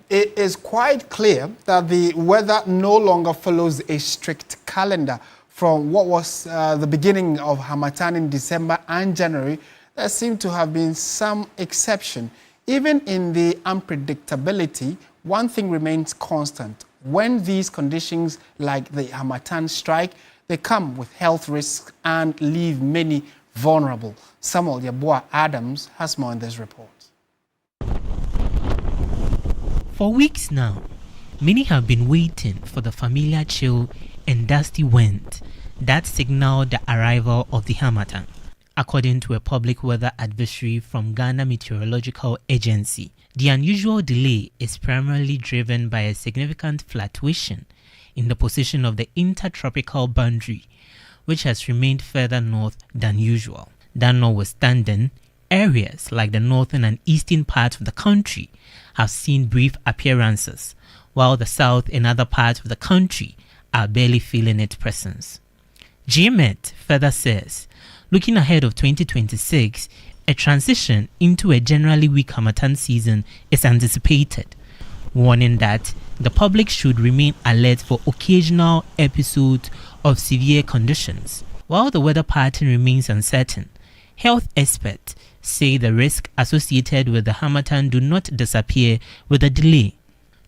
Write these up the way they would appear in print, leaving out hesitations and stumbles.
it is quite clear that the weather no longer follows a strict calendar. From what was the beginning of Harmattan in December and January, there seemed to have been some exception. Even in the unpredictability, one thing remains constant. When these conditions, like the Harmattan strike, they come with health risks and leave many vulnerable. Samuel Yeboah Adams has more in this report. For weeks now, many have been waiting for the familiar chill and dusty wind that signaled the arrival of the Harmattan. According to a public weather advisory from Ghana Meteorological Agency, the unusual delay is primarily driven by a significant fluctuation in the position of the intertropical boundary, which has remained further north than usual. That notwithstanding, areas like the northern and eastern parts of the country have seen brief appearances, while the south and other parts of the country are barely feeling its presence. GMET further says, looking ahead of 2026, a transition into a generally weak Harmattan season is anticipated, warning that the public should remain alert for occasional episodes of severe conditions. While the weather pattern remains uncertain, health experts say the risks associated with the Harmattan do not disappear with the delay.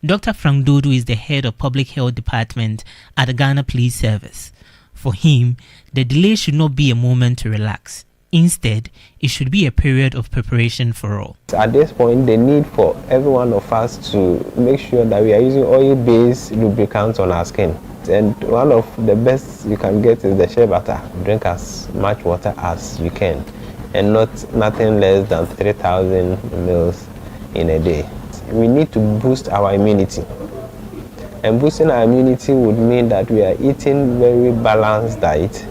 Dr. Frank Dodo is the head of Public Health Department at the Ghana Police Service. For him, the delay should not be a moment to relax. Instead, it should be a period of preparation for all. At this point, the need for every one of us to make sure that we are using oil-based lubricants on our skin. And one of the best you can get is the shea butter. Drink as much water as you can, and nothing less than 3,000 ml in a day. We need to boost our immunity. And boosting our immunity would mean that we are eating very balanced diet,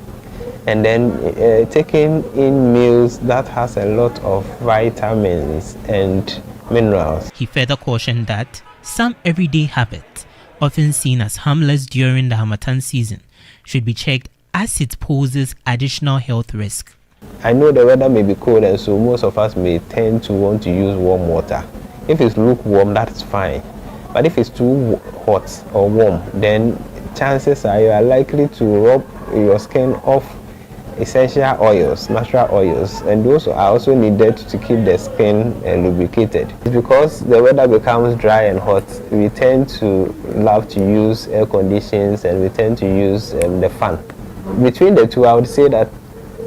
and then taking in meals that has a lot of vitamins and minerals. He further cautioned that some everyday habits, often seen as harmless during the Harmattan season, should be checked as it poses additional health risk. I know the weather may be cold, and so most of us may tend to want to use warm water. If it's lukewarm, that's fine. But if it's too hot or warm, then chances are you are likely to rub your skin off essential oils, natural oils, and those are also needed to keep the skin lubricated. It's because the weather becomes dry and hot, we tend to love to use air conditions, and we tend to use the fan. Between the two, I would say that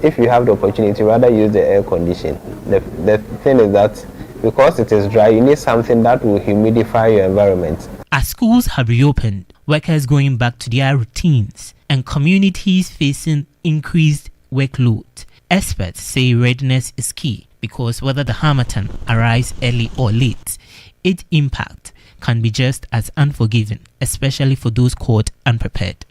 if you have the opportunity, rather use the air condition. The thing is that because it is dry, you need something that will humidify your environment. As schools have reopened, workers going back to their routines, and communities facing increased workload, experts say readiness is key, because whether the Harmattan arrives early or late, its impact can be just as unforgiving, especially for those caught unprepared.